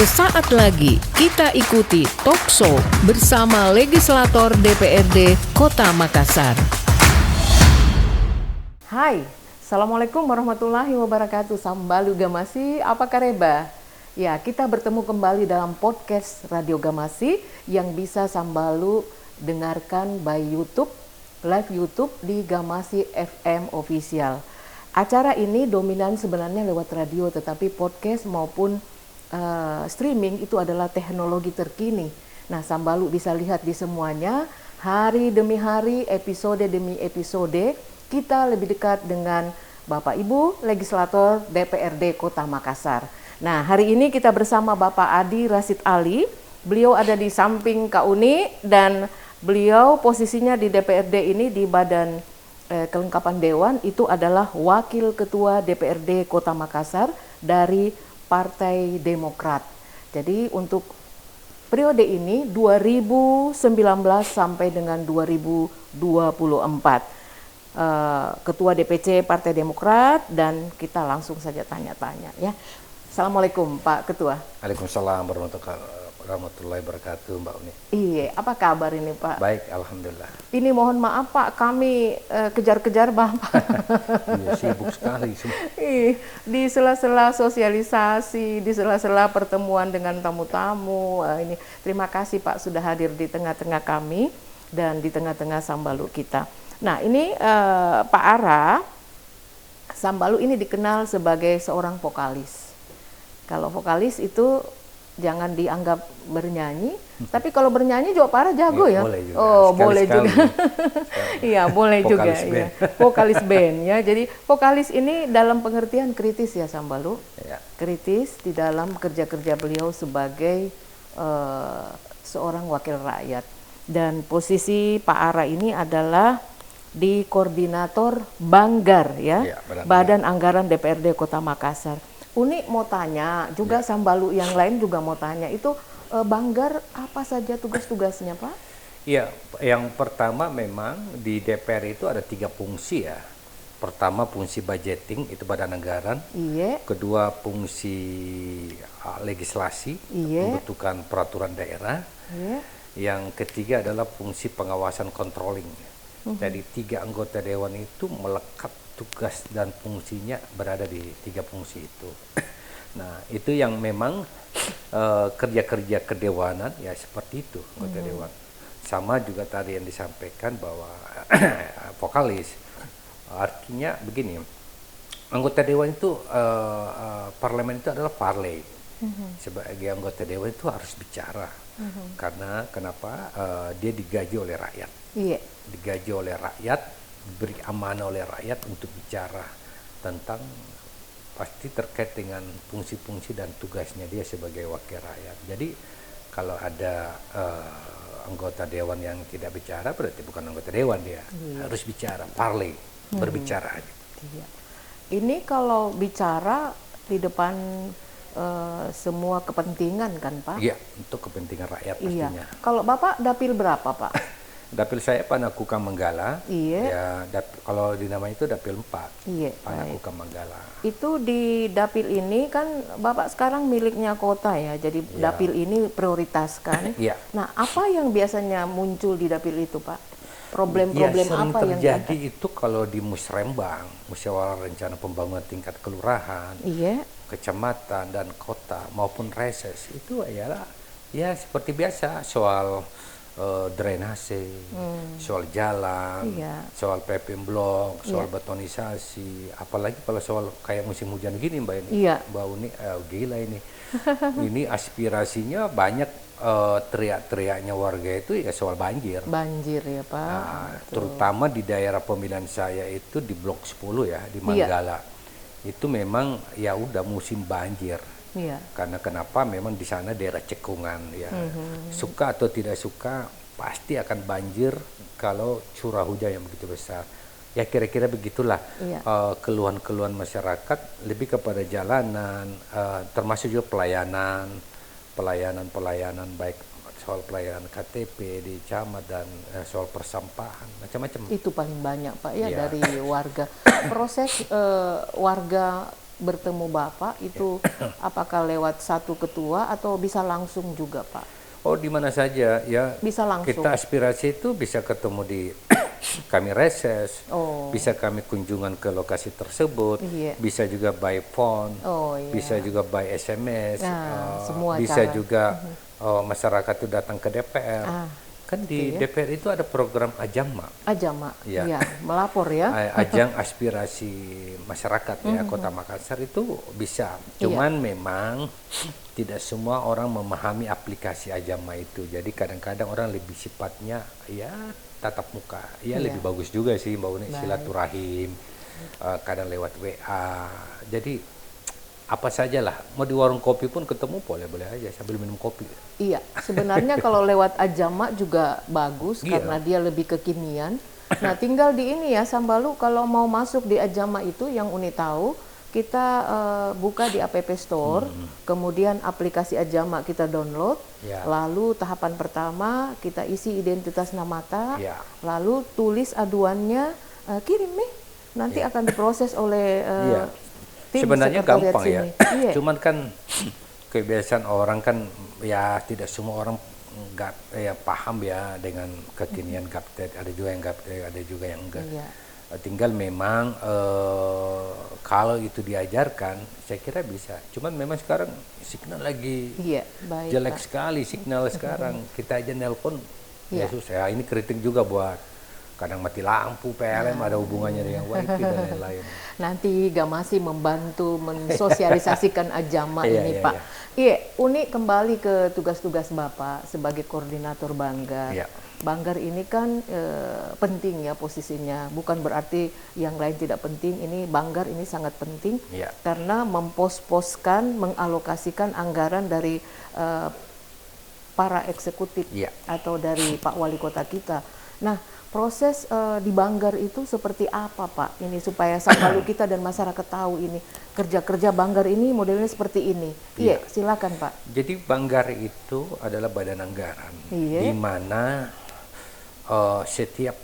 Sesaat lagi kita ikuti Talkshow bersama Legislator DPRD Kota Makassar. Hai, Assalamualaikum warahmatullahi wabarakatuh. Sambalu Gamasi, apa kareba? Ya, kita bertemu kembali dalam podcast Radio Gamasi yang bisa Sambalu dengarkan by YouTube, live YouTube di Gamasi FM Official. Acara ini dominan sebenarnya lewat radio, tetapi podcast maupun streaming itu adalah teknologi terkini. Nah, Sambalu bisa lihat di semuanya, hari demi hari, episode demi episode, kita lebih dekat dengan Bapak Ibu Legislator DPRD Kota Makassar. Nah, hari ini kita bersama Bapak Adi Rasid Ali. Beliau ada di samping Kak Uni dan beliau posisinya di DPRD ini di Badan Kelengkapan Dewan itu adalah Wakil Ketua DPRD Kota Makassar dari Partai Demokrat. Jadi untuk periode ini 2019 sampai dengan 2024 Ketua DPC Partai Demokrat, dan kita langsung saja tanya-tanya ya. Assalamualaikum Pak Ketua. Waalaikumsalam warahmatullahi wabarakatuh Mbak Uni. Iya, apa kabar ini Pak? Baik, alhamdulillah. Ini mohon maaf Pak, kami kejar-kejar Bapak. Iya, sibuk sekali. Di sela-sela sosialisasi, di sela-sela pertemuan dengan tamu-tamu. Ini terima kasih Pak sudah hadir di tengah-tengah kami dan di tengah-tengah Sambalu kita. Nah, ini Pak Ara, Sambalu ini dikenal sebagai seorang vokalis. Kalau vokalis itu jangan dianggap bernyanyi, tapi kalau bernyanyi juga Pak Ara jago ya. Boleh juga. Oh, boleh juga. Iya, boleh juga. Band. Ya. Vokalis band ya. Jadi vokalis ini dalam pengertian kritis ya Sambalu. Ya. Kritis di dalam kerja-kerja beliau sebagai seorang wakil rakyat. Dan posisi Pak Ara ini adalah di koordinator Banggar ya, Badan Anggaran DPRD Kota Makassar. Uni mau tanya, juga Sambalu yang lain juga mau tanya, itu Banggar apa saja tugas-tugasnya Pak? Iya, yang pertama memang di DPR itu ada 3 fungsi ya. Pertama fungsi budgeting, itu badan anggaran. Iya. Kedua fungsi legislasi, pembentukan peraturan daerah. Iya. Yang ketiga adalah fungsi pengawasan controlling. Jadi 3 anggota dewan itu melekat tugas dan fungsinya berada di 3 fungsi itu. Nah, itu yang memang kerja-kerja kedewanan ya seperti itu anggota dewan. Sama juga tadi yang disampaikan bahwa vokalis, artinya begini, anggota dewan itu parlemen itu adalah parley. Sebagai anggota dewan itu harus bicara. Karena kenapa? Dia digaji oleh rakyat. Iya. Digaji oleh rakyat, diberi amanah oleh rakyat untuk bicara tentang pasti terkait dengan fungsi-fungsi dan tugasnya dia sebagai wakil rakyat. Jadi kalau ada anggota dewan yang tidak bicara berarti bukan anggota dewan dia. Harus bicara, parley, berbicara. Iya. Ini kalau bicara di depan semua kepentingan kan Pak? Iya, untuk kepentingan rakyat pastinya. Iya. Kalau Bapak dapil berapa Pak? Dapil saya Panakuka Manggala. Iya. Ya, kalau dinamai itu Dapil 4. Iya. Panakuka Manggala. Itu di dapil ini kan Bapak sekarang miliknya kota ya. Jadi dapil ini prioritaskan. Iya. Nah, apa yang biasanya muncul di dapil itu, Pak? Problem-problem sering apa yang terjadi itu kalau di Musrembang, Musyawarah Rencana Pembangunan tingkat kelurahan, kecamatan dan kota maupun reses itu ialah ya seperti biasa soal drainase, soal jalan, soal paving block, soal betonisasi, apalagi kalau soal kayak musim hujan gini Mbak ini, Mbak Uni, gila ini. Ini aspirasinya banyak, teriak-teriaknya warga itu ya soal banjir. Banjir ya Pak. Nah, terutama di daerah pemilihan saya itu di Blok 10 ya, di Manggala. Itu memang ya udah musim banjir. Karena kenapa? Memang di sana daerah cekungan ya. Suka atau tidak suka pasti akan banjir kalau curah hujan yang begitu besar. Ya kira-kira begitulah keluhan-keluhan masyarakat lebih kepada jalanan, termasuk juga pelayanan baik soal pelayanan KTP di camat dan soal persampahan macam-macam. Itu paling banyak Pak ya dari warga. Proses warga bertemu Bapak itu apakah lewat satu ketua atau bisa langsung juga, Pak? Oh, di mana saja ya. Bisa langsung. Kita aspirasi itu bisa ketemu di kami reses, bisa kami kunjungan ke lokasi tersebut, bisa juga by phone, bisa juga by SMS, semua bisa cara. juga masyarakat itu datang ke DPR. Kan di DPR itu ada program Ajama. Ajama, ya, melapor ya. Ajang aspirasi masyarakat ya, Kota Makassar itu bisa. Cuman memang tidak semua orang memahami aplikasi Ajama itu. Jadi kadang-kadang orang lebih sifatnya ya tatap muka. Ya lebih bagus juga sih Mbak Uni, silaturahim, kadang lewat WA. Jadi apa sajalah, mau di warung kopi pun ketemu boleh-boleh aja sambil minum kopi. Iya, sebenarnya kalau lewat Ajama juga bagus karena dia lebih kekinian. Nah, tinggal di ini ya Sambalu, kalau mau masuk di Ajama itu yang Uni tahu, kita buka di App Store, kemudian aplikasi Ajama kita download, lalu tahapan pertama kita isi identitas namata, lalu tulis aduannya, kirim nih, nanti akan diproses oleh sebenarnya gampang ya. Cuman kan kebiasaan orang kan ya tidak semua orang nggak paham ya dengan kekinian gaptek. Ada juga yang gaptek, ada juga yang enggak. Tinggal memang kalau itu diajarkan, saya kira bisa. Cuman memang sekarang signal lagi jelek sekali signal sekarang. Kita aja nelpon ya susah. Ini kritik juga buat kadang mati lampu, PLN ada hubungannya dengan wifi dan lain-lain. Nanti Gamasi membantu mensosialisasikan Ajama ini Pak. Uni kembali ke tugas-tugas Bapak sebagai koordinator Banggar. Banggar ini kan penting ya posisinya, bukan berarti yang lain tidak penting. Ini Banggar ini sangat penting karena mempos-poskan, mengalokasikan anggaran dari para eksekutif atau dari Pak Wali Kota kita. Nah, proses di Banggar itu seperti apa Pak? Ini supaya Sambalu kita dan masyarakat tahu ini kerja-kerja Banggar ini modelnya seperti ini. Silakan Pak. Jadi Banggar itu adalah badan anggaran di mana setiap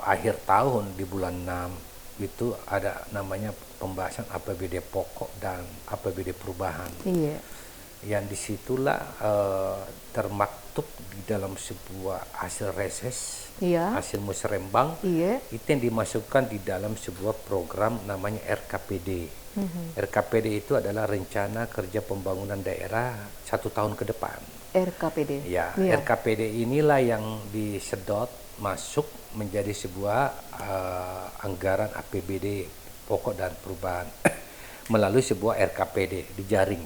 akhir tahun di bulan 6 itu ada namanya pembahasan APBD pokok dan APBD perubahan. Yang disitulah termaktub di dalam sebuah hasil reses, hasil musrembang, itu yang dimasukkan di dalam sebuah program namanya RKPD. RKPD itu adalah Rencana Kerja Pembangunan Daerah 1 tahun ke depan. RKPD. RKPD inilah yang disedot masuk menjadi sebuah anggaran APBD pokok dan perubahan melalui sebuah RKPD dijaring.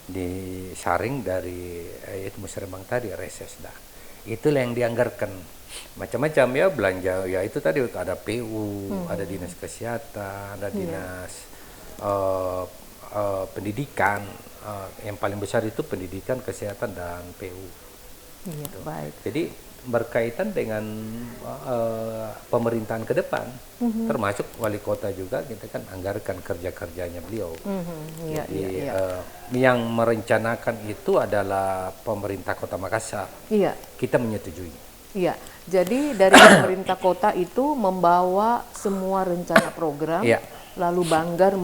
Disaring dari itu musrembang tadi reses itulah yang dianggarkan macam-macam ya belanja ya itu tadi ada PU, ada dinas kesehatan, ada dinas pendidikan, yang paling besar itu pendidikan, kesehatan dan PU. Baik. Jadi berkaitan dengan pemerintahan ke depan, termasuk wali kota juga kita kan anggarkan kerja-kerjanya beliau. Jadi yang merencanakan itu adalah pemerintah Kota Makassar. Kita menyetujui. Jadi dari pemerintah kota itu membawa semua rencana program, lalu Banggar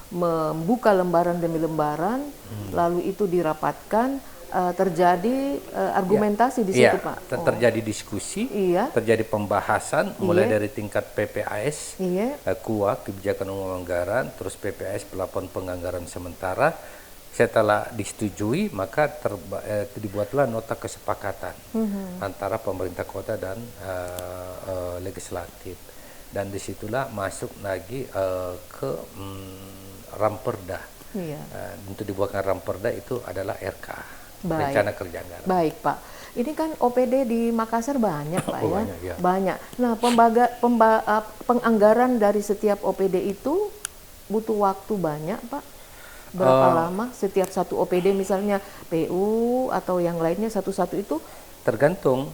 membuka lembaran demi lembaran, lalu itu dirapatkan. Terjadi argumentasi di situ Pak. Terjadi diskusi, terjadi pembahasan mulai dari tingkat PPAS, KUA Kebijakan Umum Anggaran, terus PPAS Pelapon Penganggaran Sementara. Setelah disetujui maka dibuatlah nota kesepakatan antara pemerintah kota dan legislatif. Dan disitulah masuk lagi ke Ramperda. Untuk dibuatkan Ramperda itu adalah RK. Rencana kerja anggaran. Baik Pak, ini kan OPD di Makassar banyak Pak banyak. Nah penganggaran dari setiap OPD itu butuh waktu banyak Pak. Berapa lama setiap satu OPD misalnya PU atau yang lainnya satu-satu itu? Tergantung.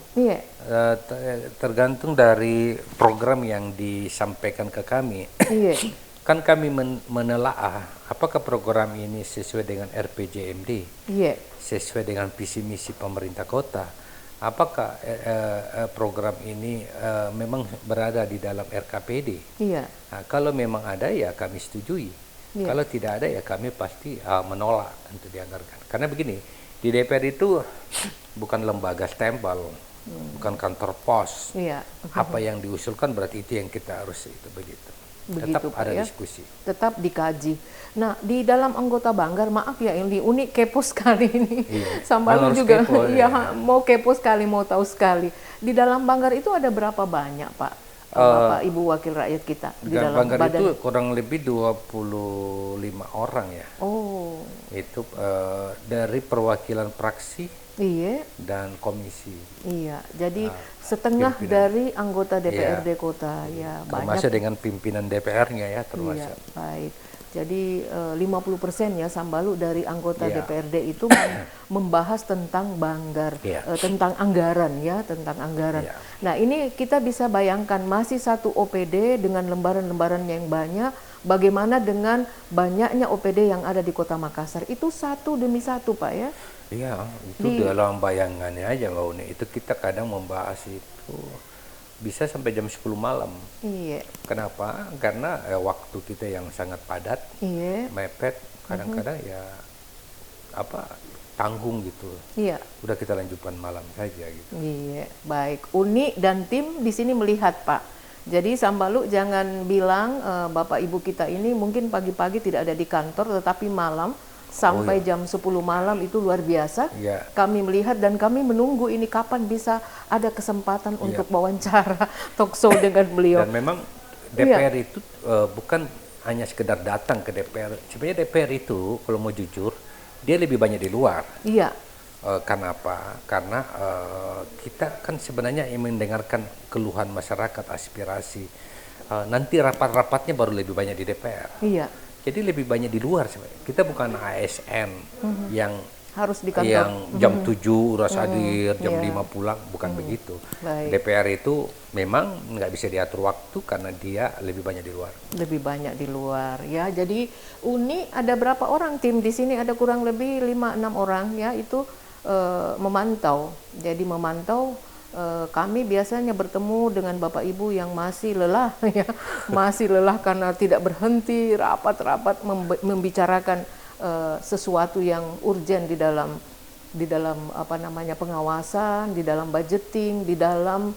Tergantung dari program yang disampaikan ke kami. Kan kami menelaah apakah program ini sesuai dengan RPJMD, sesuai dengan visi misi pemerintah kota, apakah program ini memang berada di dalam RKPD? Iya. Nah, kalau memang ada ya kami setujui. Iya. Kalau tidak ada ya kami pasti menolak untuk dianggarkan. Karena begini, di DPR itu bukan lembaga stempel, bukan kantor pos. Iya. Apa yang diusulkan berarti itu yang kita harus itu begitu. Begitu, Tetap Pak, ada ya? diskusi. Tetap dikaji. Nah, di dalam anggota Banggar, maaf ya ini Uni kepo sekali ini. Iya. Sambalu Harus juga kepo, iya, ya. mau kepo sekali, mau tahu sekali. Di dalam Banggar itu ada berapa banyak, Pak? Bapak Ibu wakil rakyat kita di dalam Banggar badan itu kurang lebih 25 orang ya. Oh. Itu dari perwakilan fraksi Iya. dan komisi. Iya, jadi setengah pimpinan. dari anggota DPRD kota ya banyak. Termasuk dengan pimpinan DPR-nya ya termasuk. Iya, baik. Jadi 50% ya Sambalu dari anggota Iya. DPRD itu membahas tentang Banggar, Iya. tentang anggaran ya, tentang anggaran. Iya. Nah, ini kita bisa bayangkan masih satu OPD dengan lembaran-lembaran yang banyak. Bagaimana dengan banyaknya OPD yang ada di Kota Makassar? Itu satu demi satu, Pak ya. Iya, itu dalam bayangannya aja Mbak Uni. Itu kita kadang membahas itu bisa sampai jam 10 malam. Iya. Kenapa? Karena waktu kita yang sangat padat, Iya. mepet, kadang-kadang ya tanggung gitu. Iya. Udah kita lanjutkan malam saja gitu. Iya, baik. Uni dan tim di sini melihat, Pak. Jadi Sambalu jangan bilang Bapak Ibu kita ini mungkin pagi-pagi tidak ada di kantor, tetapi malam sampai jam 10 malam itu luar biasa. Iya. Kami melihat dan kami menunggu ini kapan bisa ada kesempatan untuk wawancara talkshow dengan beliau. Dan memang DPR itu bukan hanya sekedar datang ke DPR. Sebenarnya DPR itu kalau mau jujur, dia lebih banyak di luar. Iya. Kenapa? Karena kita kan sebenarnya ingin mendengarkan keluhan masyarakat, aspirasi. Nanti rapat-rapatnya baru lebih banyak di DPR. Iya. Jadi lebih banyak di luar sebenarnya. Kita bukan ASN yang harus di kantor. yang jam 7 udah hadir, jam 5 pulang, bukan begitu. Baik. DPR itu memang nggak bisa diatur waktu karena dia lebih banyak di luar. Lebih banyak di luar ya. Jadi Uni ada berapa orang tim di sini? Ada kurang lebih 5-6 orang ya, itu memantau. Jadi memantau, kami biasanya bertemu dengan Bapak Ibu yang masih lelah ya. Masih lelah karena tidak berhenti rapat-rapat membicarakan sesuatu yang urgent di dalam pengawasan, di dalam budgeting, di dalam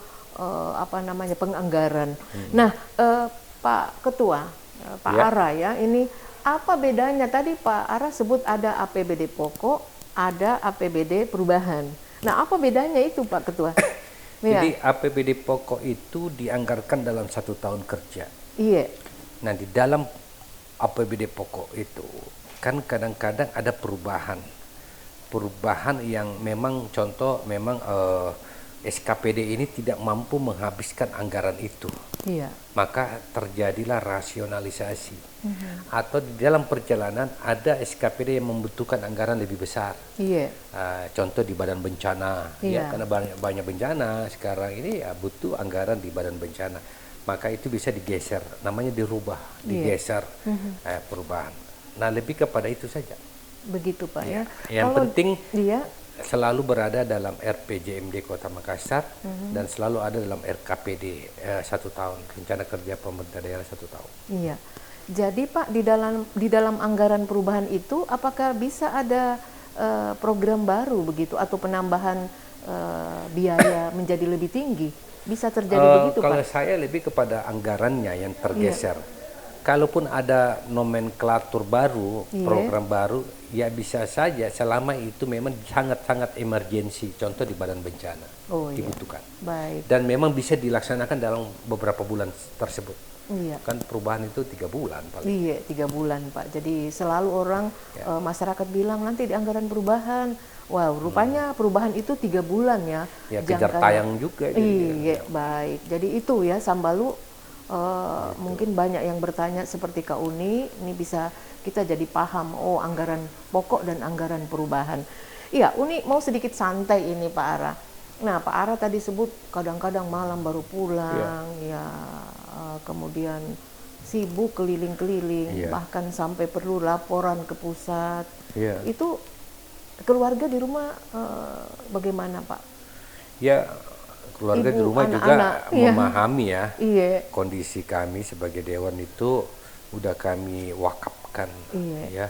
penganggaran. Nah, Pak Ketua, Pak Ara ya, ini apa bedanya? Tadi Pak Ara sebut ada APBD pokok, ada APBD perubahan. Nah, apa bedanya itu Pak Ketua? Jadi APBD pokok itu dianggarkan dalam 1 tahun kerja. Iya. Nah, di dalam APBD pokok itu kan kadang-kadang ada perubahan yang memang contoh memang SKPD ini tidak mampu menghabiskan anggaran itu. Iya. Maka terjadilah rasionalisasi. Atau di dalam perjalanan ada SKPD yang membutuhkan anggaran lebih besar. Iya. Contoh di badan bencana, ya karena banyak bencana sekarang ini ya butuh anggaran di badan bencana. Maka itu bisa digeser, namanya dirubah, digeser perubahan. Nah, lebih kepada itu saja. Begitu Pak ya. Yang penting dia selalu berada dalam RPJMD Kota Makassar dan selalu ada dalam RKPD 1 tahun, rencana kerja pemerintah daerah 1 tahun. Iya. Jadi Pak di dalam anggaran perubahan itu apakah bisa ada program baru begitu atau penambahan biaya menjadi lebih tinggi? Bisa terjadi begitu kalau Pak? Kalau saya lebih kepada anggarannya yang tergeser. Kalaupun ada nomenklatur baru, program baru, ya bisa saja selama itu memang sangat-sangat emergensi, contoh di badan bencana dibutuhkan. Baik. Dan memang bisa dilaksanakan dalam beberapa bulan tersebut. Iya. Kan perubahan itu 3 bulan paling. Iya, 3 bulan Pak. Jadi selalu orang masyarakat bilang nanti di anggaran perubahan, wow, rupanya perubahan itu 3 bulan ya. Ya kejar tayang juga. Iya, baik. Jadi itu ya Sambalu. Mungkin banyak yang bertanya seperti Kak Uni, ini bisa kita jadi paham, anggaran pokok dan anggaran perubahan. Iya, Uni mau sedikit santai ini Pak Ara. Nah, Pak Ara tadi sebut kadang-kadang malam baru pulang, kemudian sibuk keliling-keliling, bahkan sampai perlu laporan ke pusat. Itu keluarga di rumah bagaimana Pak? Ya, keluarga di rumah juga memahami ya kondisi kami sebagai dewan itu udah kami wakafkan ya.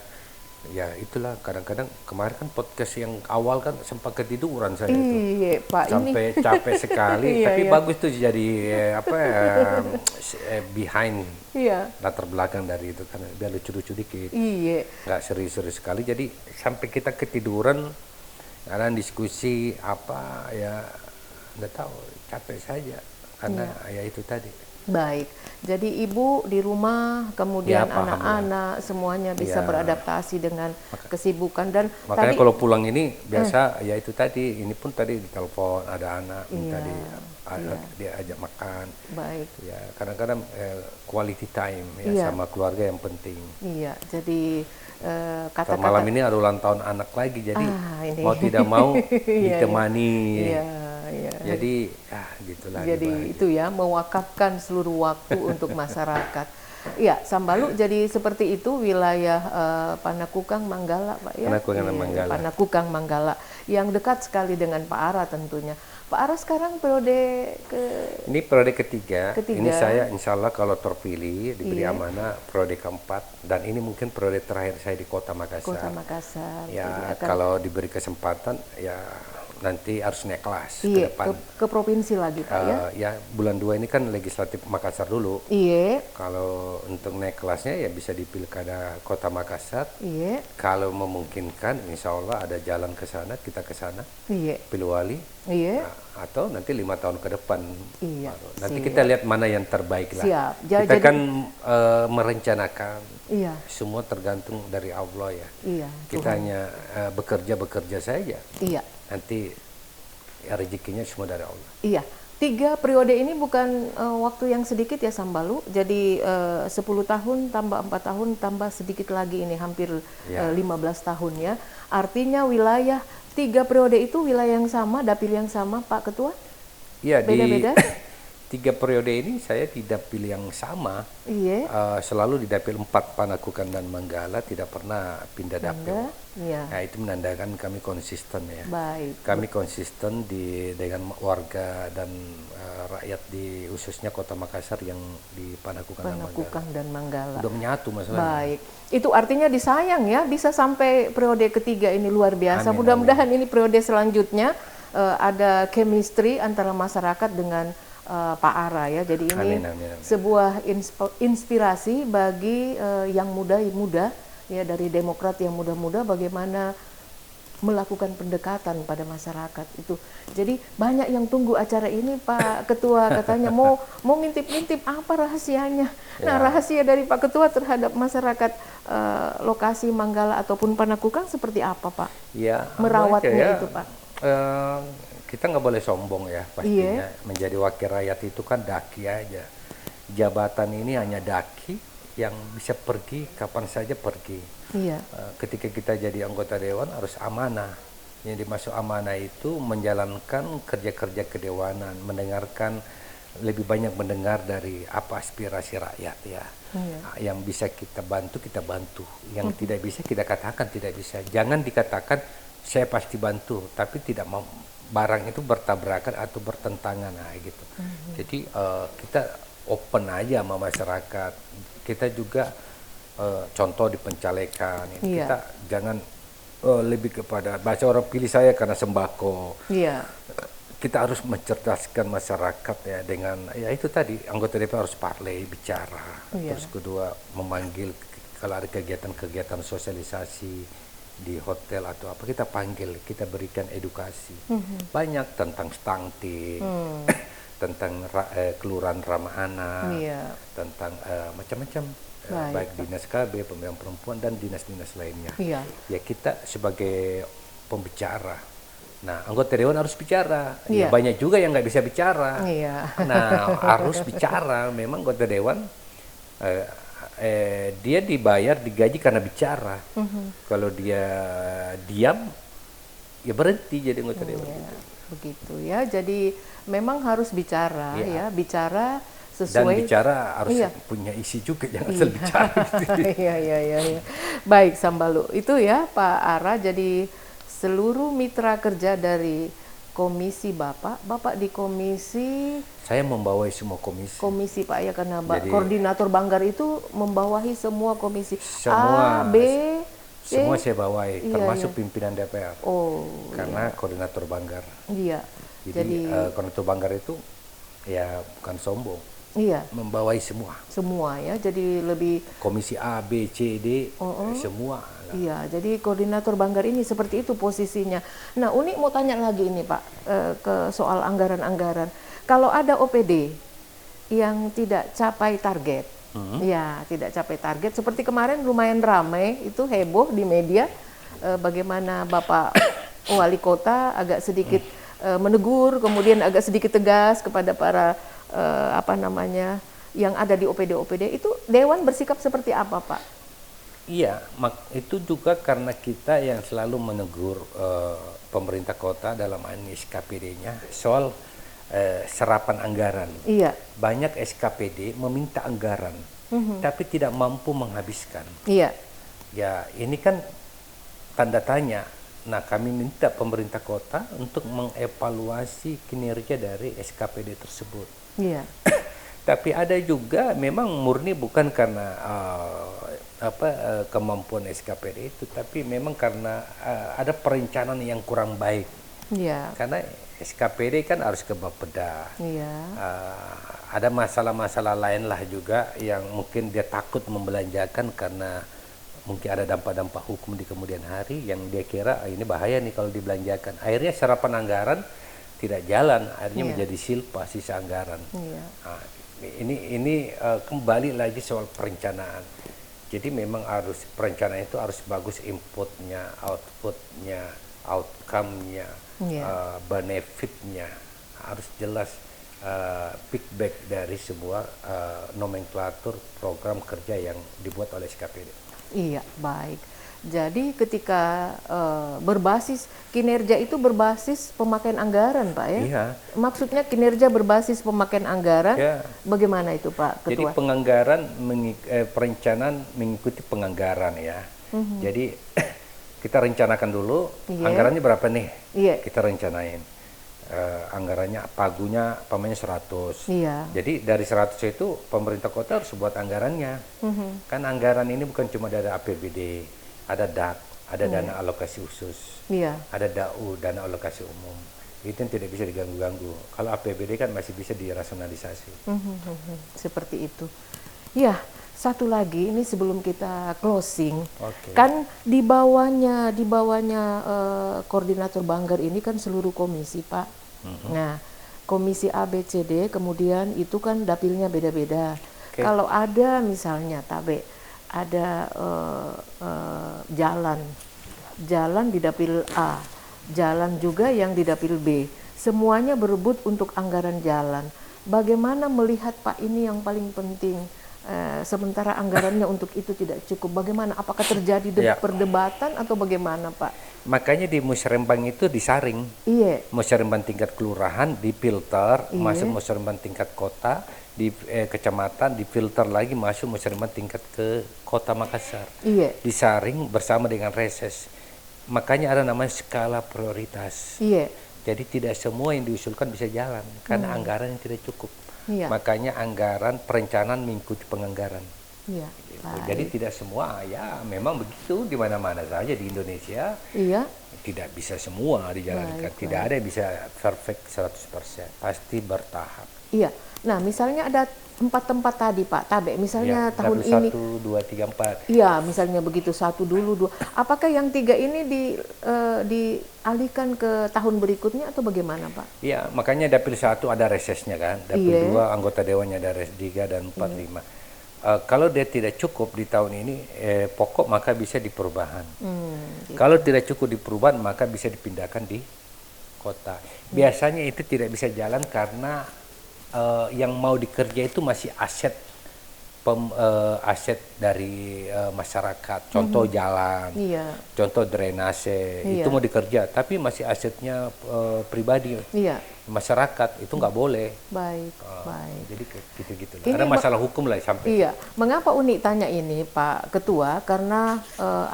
Ya itulah, kadang-kadang kemarin kan podcast yang awal kan sempat ketiduran saya itu. Pak, sampai ini capek sekali. Tapi bagus tuh jadi behind latar belakang dari itu kan biar lucu-lucu dikit. Nggak serius-serius sekali. Jadi sampai kita ketiduran karena diskusi apa ya nggak tahu, capek saja karena ya itu tadi. Baik, jadi ibu di rumah, kemudian anak-anak semuanya bisa beradaptasi dengan kesibukan dan makanya tadi, kalau pulang ini biasa ya itu tadi, ini pun tadi ditelepon ada anak minta dia ajak makan. Baik. Ya kadang-kadang quality time ya sama keluarga yang penting. Iya, jadi kata-kata malam ini ada ulang tahun anak lagi, jadi mau tidak mau ditemani. Jadi gitulah. Jadi itu ya, mewakafkan seluruh waktu untuk masyarakat. Iya, Sambalu jadi seperti itu wilayah Panakukang Manggala, Pak ya. Panakukang Manggala yang dekat sekali dengan Pak Ara tentunya. Pak Ara sekarang periode ini periode ketiga. Ini saya insya Allah kalau terpilih diberi amanah periode keempat, dan ini mungkin periode terakhir saya di Kota Makassar. Ya kalau diberi kesempatan ya nanti harus naik kelas ke depan. Ke provinsi lagi Pak ya bulan 2 ini kan legislatif Makassar dulu. Kalau untuk naik kelasnya ya bisa di Pilkada Kota Makassar. Kalau memungkinkan insya Allah ada jalan ke sana, kita ke sana. Pilih wali. Atau nanti 5 tahun ke depan. Nanti kita lihat mana yang terbaik lah. Kita kan merencanakan. Semua tergantung dari Allah ya. Kita hanya bekerja saja. Nanti ya rezekinya semua dari Allah. 3 periode ini bukan waktu yang sedikit ya Sambalu. Jadi 10 tahun tambah 4 tahun tambah sedikit lagi ini hampir 15 tahun ya. Artinya wilayah 3 periode itu wilayah yang sama, dapil yang sama Pak Ketua? Iya, beda-beda. 3 periode ini saya di dapil yang sama. Selalu di dapil 4 Panakukang dan Manggala, tidak pernah pindah dapil. Nah, itu menandakan kami konsisten ya. Kami konsisten dengan warga dan rakyat di khususnya Kota Makassar yang di Panakukang dan Manggala. Udah menyatu masalahnya. Itu artinya disayang ya, bisa sampai periode ketiga ini luar biasa. Mudah-mudahan ini periode selanjutnya ada chemistry antara masyarakat dengan Pak Ara ya. Jadi ini sebuah inspirasi bagi yang muda ya, dari Demokrat yang muda-muda bagaimana melakukan pendekatan pada masyarakat itu. Jadi banyak yang tunggu acara ini Pak Ketua, katanya mau ngintip-ngintip apa rahasianya. Nah, rahasia dari Pak Ketua terhadap masyarakat lokasi Manggala ataupun Panakukang seperti apa Pak? Merawatnya itu Pak. Kita nggak boleh sombong ya pastinya. Menjadi wakil rakyat itu kan daki aja. Jabatan ini hanya daki yang bisa pergi kapan saja pergi. Ketika kita jadi anggota dewan harus amanah. Yang dimaksud amanah itu menjalankan kerja-kerja kedewanan, lebih banyak mendengar dari apa aspirasi rakyat ya. Yang bisa kita bantu, yang tidak bisa kita katakan tidak bisa. Jangan dikatakan saya pasti bantu tapi tidak mau, barang itu bertabrakan atau bertentangan gitu. Jadi kita open aja sama masyarakat. Kita juga contoh di pencalekan kita jangan lebih kepada bahasa orang pilih saya karena sembako. Kita harus mencerdaskan masyarakat ya dengan ya itu tadi, anggota DPR harus parley, bicara. Terus kedua memanggil kalau ada kegiatan sosialisasi di hotel atau apa, kita panggil, kita berikan edukasi banyak tentang stunting, tentang kelurahan ramah anak, tentang macam-macam, baik dinas KB, pemberdayaan perempuan dan dinas-dinas lainnya. Ya kita sebagai pembicara. Nah, anggota dewan harus bicara. Ya, banyak juga yang nggak bisa bicara. Nah, harus bicara. Memang anggota dewan dia digaji karena bicara. Kalau dia diam, ya berhenti jadi anggota dewan. Begitu ya. Jadi memang harus bicara bicara sesuai. Dan bicara harus punya isi juga, jangan asal bicara. Baik Sambalu, itu ya Pak Ara. Jadi seluruh mitra kerja dari komisi Bapak di komisi. Saya membawai semua komisi. Komisi Pak ya, karena koordinator Banggar itu membawahi semua komisi. Semua, A, B, C. Semua saya bawahi, termasuk pimpinan DPR. Oh. Karena koordinator Banggar. Iya. Jadi koordinator Banggar itu ya bukan sombong. Iya. Membawahi semua. Semua ya, jadi lebih komisi A, B, C, D, semua. Iya, jadi koordinator Banggar ini seperti itu posisinya. Nah, Uni mau tanya lagi ini Pak, ke soal anggaran-anggaran. Kalau ada OPD yang tidak capai target, ya tidak capai target, seperti kemarin lumayan ramai, itu heboh di media, bagaimana Bapak Wali Kota agak sedikit menegur, kemudian agak sedikit tegas kepada para yang ada di OPD-OPD itu. Dewan bersikap seperti apa, Pak? Iya, itu juga karena kita yang selalu menegur pemerintah kota dalam SKPD-nya soal serapan anggaran. Iya. Banyak SKPD meminta anggaran, tapi tidak mampu menghabiskan. Iya. Ya, ini kan tanda tanya. Nah, kami minta pemerintah kota untuk mengevaluasi kinerja dari SKPD tersebut. Iya. Tapi ada juga memang murni bukan karena kemampuan SKPD itu, tapi memang karena ada perencanaan yang kurang baik. Iya. Karena SKPD kan harus ke Bapeda. Iya. Ada masalah-masalah lain lah juga yang mungkin dia takut membelanjakan karena mungkin ada dampak-dampak hukum di kemudian hari yang dia kira ini bahaya nih kalau dibelanjakan. Akhirnya serapan anggaran tidak jalan, akhirnya menjadi silpa sisa anggaran. Iya. Nah, ini kembali lagi soal perencanaan. Jadi memang harus perencanaan itu harus bagus, inputnya, outputnya, outcome-nya, benefitnya harus jelas, feedback dari sebuah nomenklatur program kerja yang dibuat oleh SKPD. Iya, baik. Jadi ketika berbasis kinerja itu berbasis pemakaian anggaran, Pak ya? Iya. Maksudnya kinerja berbasis pemakaian anggaran, bagaimana itu Pak Ketua? Jadi penganggaran, perencanaan mengikuti penganggaran ya. Jadi kita rencanakan dulu anggarannya berapa nih, kita rencanain. Anggarannya pagunya pamannya 100. Iya. Jadi dari 100 itu pemerintah kota harus buat anggarannya. Kan anggaran ini bukan cuma dari APBD, ada DAK, ada dana alokasi khusus, ada DAU, dana alokasi umum. Itu yang tidak bisa diganggu-ganggu. Kalau APBD kan masih bisa dirasionalisasi. Seperti itu. Ya, satu lagi ini sebelum kita closing, kan di bawahnya koordinator Banggar ini kan seluruh komisi, Pak. Nah, komisi A, B, C, D, kemudian itu kan dapilnya beda-beda. Kalau ada misalnya ada jalan di dapil A, jalan juga yang di dapil B, semuanya berebut untuk anggaran jalan. Bagaimana melihat Pak ini yang paling penting? Sementara anggarannya untuk itu tidak cukup, bagaimana? Apakah terjadi perdebatan atau bagaimana, Pak? Makanya di musyawarah itu disaring. Iya. Musyawarah tingkat kelurahan difilter, masuk musyawarah tingkat kota, di kecamatan difilter lagi masuk musyawarah tingkat ke Kota Makassar. Iya. Disaring bersama dengan reses. Makanya ada namanya skala prioritas. Iya. Jadi tidak semua yang diusulkan bisa jalan karena anggaran yang tidak cukup. Iya. Makanya anggaran perencanaan mengikuti penganggaran. Iya. Gitu. Jadi tidak semua, ya memang begitu di mana-mana saja di Indonesia. Iya. Tidak bisa semua dijalankan. Tidak ada yang bisa perfect 100%. Pasti bertahap. Iya. Nah, misalnya ada 4 tempat tadi Pak Tabe, misalnya tahun ini 1, 2, 3, 4. Iya, misalnya begitu, 1 dulu, 2. Apakah yang 3 ini dialihkan ke tahun berikutnya atau bagaimana Pak? Iya, makanya dapil 1 ada resesnya kan. Dapil 2 anggota dewannya ada res 3 dan 4, 5. Kalau dia tidak cukup di tahun ini pokok, maka bisa di perubahan. Gitu. Kalau tidak cukup di perubahan, maka bisa dipindahkan di kota. Biasanya itu tidak bisa jalan karena yang mau dikerja itu masih aset dari masyarakat, contoh jalan, contoh drainase, itu mau dikerja, tapi masih asetnya pribadi, masyarakat, itu nggak boleh. Baik. Jadi gitu-gitu. Ada masalah hukum lah sampai. Iya, mengapa Uni tanya ini Pak Ketua? Karena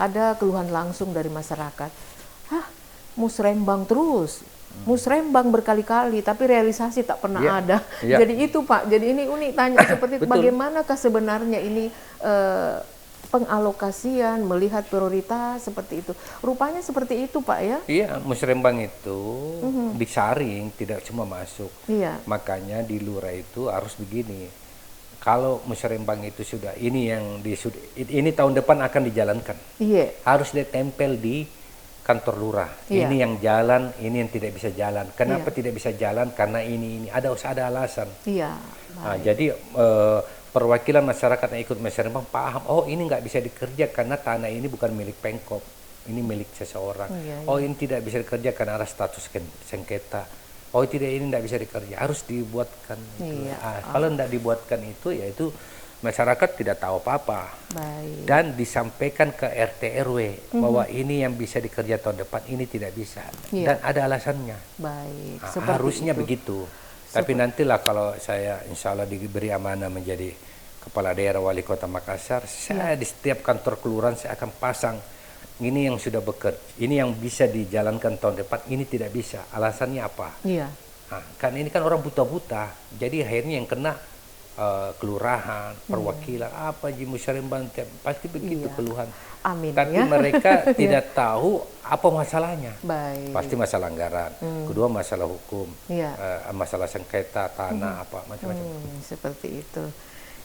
ada keluhan langsung dari masyarakat. Musrembang terus. musrembang berkali-kali, tapi realisasi tak pernah ada. Ya. Jadi itu Pak, jadi ini unik tanya seperti itu, bagaimanakah sebenarnya ini pengalokasian, melihat prioritas seperti itu. Rupanya seperti itu Pak ya? Iya, musrembang itu disaring, tidak cuma masuk. Iya. Makanya di lurah itu harus begini. Kalau musrembang itu sudah, ini tahun depan akan dijalankan. Iya. Harus ditempel di kantor lurah. Iya. Ini yang jalan, ini yang tidak bisa jalan. Kenapa tidak bisa jalan? Karena ini ada alasan. Iya. Nah, jadi perwakilan masyarakat yang ikut musrembang paham, oh ini nggak bisa dikerja karena tanah ini bukan milik Pemkop, ini milik seseorang. Oh ini tidak bisa dikerja karena ada status sengketa. Oh tidak, ini tidak bisa dikerja, harus dibuatkan. Kalau tidak dibuatkan itu, yaitu masyarakat tidak tahu apa-apa. Dan disampaikan ke RT RW bahwa ini yang bisa dikerja tahun depan, ini tidak bisa. Dan ada alasannya. Harusnya begitu. Tapi nantilah kalau saya insya Allah diberi amanah menjadi kepala daerah wali kota Makassar, saya di setiap kantor kelurahan saya akan pasang ini yang sudah bekerja, ini yang bisa dijalankan tahun depan, ini tidak bisa. Alasannya apa? Nah, kan ini kan orang buta-buta, jadi akhirnya yang kena kelurahan, perwakilan, apa musrembang, pasti begitu keluhan. Amin. Tapi mereka tidak tahu apa masalahnya. Pasti masalah anggaran. Kedua masalah hukum, masalah sengketa tanah, apa macam-macam. Seperti itu.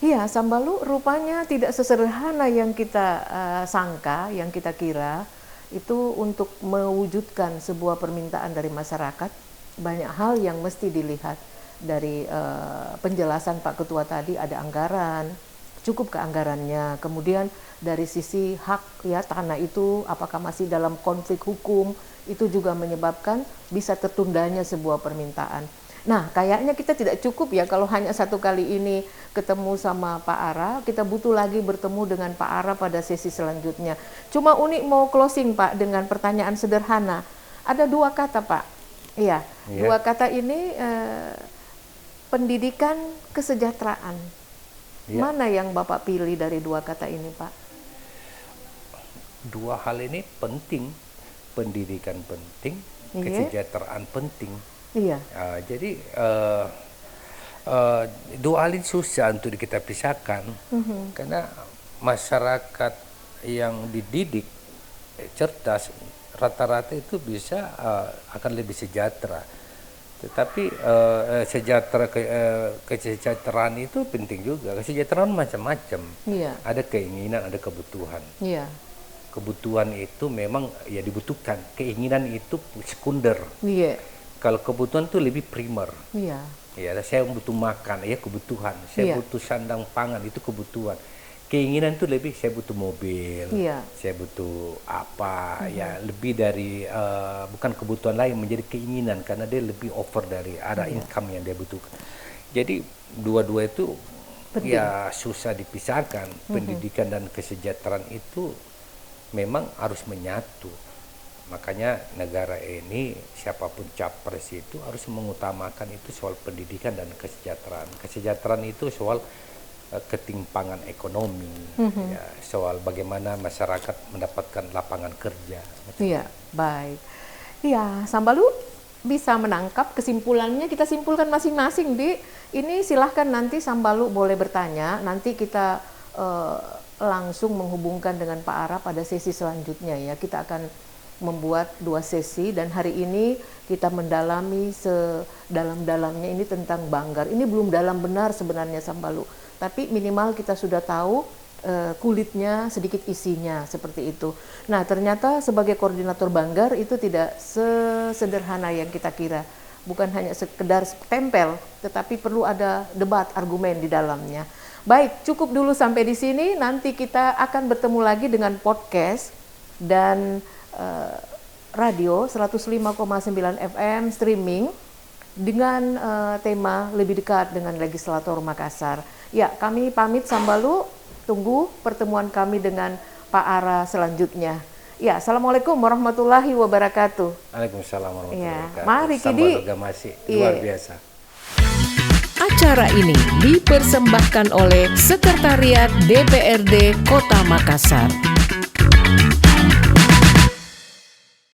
Iya, Sambalu rupanya tidak sesederhana yang kita sangka, yang kita kira. Itu untuk mewujudkan sebuah permintaan dari masyarakat, banyak hal yang mesti dilihat. Dari penjelasan Pak Ketua tadi, ada anggaran, cukup ke anggarannya. Kemudian dari sisi hak ya tanah itu apakah masih dalam konflik hukum, itu juga menyebabkan bisa tertundanya sebuah permintaan. Nah, kayaknya kita tidak cukup ya kalau hanya satu kali ini ketemu sama Pak Ara, kita butuh lagi bertemu dengan Pak Ara pada sesi selanjutnya. Cuma Uni mau closing Pak dengan pertanyaan sederhana. Ada dua kata Pak. Iya, dua kata ini pendidikan, kesejahteraan. Mana yang Bapak pilih dari dua kata ini Pak? Dua hal ini penting, pendidikan penting, kesejahteraan penting. Jadi dua hal ini susah untuk kita pisahkan, karena masyarakat yang dididik cerdas rata-rata itu bisa akan lebih sejahtera. Tetapi kesejahteraan itu penting juga. Kesejahteraan macam-macam. Ada keinginan, ada kebutuhan. Kebutuhan itu memang ya dibutuhkan. Keinginan itu sekunder. Kalau kebutuhan itu lebih primer. Ya, saya butuh makan, ya kebutuhan. Saya butuh sandang pangan, itu kebutuhan. Keinginan itu lebih, saya butuh mobil, saya butuh apa, ya lebih dari bukan kebutuhan lain, menjadi keinginan karena dia lebih over dari ada income yang dia butuhkan. Jadi dua-dua itu penting. Ya susah dipisahkan. Pendidikan dan kesejahteraan itu memang harus menyatu. Makanya negara ini siapapun capres itu harus mengutamakan itu soal pendidikan dan kesejahteraan. Kesejahteraan itu soal ketimpangan ekonomi, ya, soal bagaimana masyarakat mendapatkan lapangan kerja. Iya, baik. Iya, Sambalu bisa menangkap kesimpulannya, kita simpulkan masing-masing di ini. Silahkan nanti Sambalu boleh bertanya, nanti kita langsung menghubungkan dengan Pak Ara pada sesi selanjutnya ya. Kita akan membuat 2 sesi dan hari ini kita mendalami sedalam-dalamnya ini tentang Banggar. Ini belum dalam benar sebenarnya Sambalu, tapi minimal kita sudah tahu kulitnya, sedikit isinya seperti itu. Nah, ternyata sebagai koordinator Banggar itu tidak sesederhana yang kita kira. Bukan hanya sekedar tempel, tetapi perlu ada debat, argumen di dalamnya. Baik, cukup dulu sampai di sini. Nanti kita akan bertemu lagi dengan podcast dan radio 105,9 FM streaming dengan tema lebih dekat dengan legislator Makassar. Ya, kami pamit Sambalu, tunggu pertemuan kami dengan Pak Ara selanjutnya. Ya, Assalamualaikum warahmatullahi wabarakatuh. Waalaikumsalam warahmatullahi wabarakatuh. Mari Kidi. Sambalu masih luar biasa. Acara ini dipersembahkan oleh Sekretariat DPRD Kota Makassar.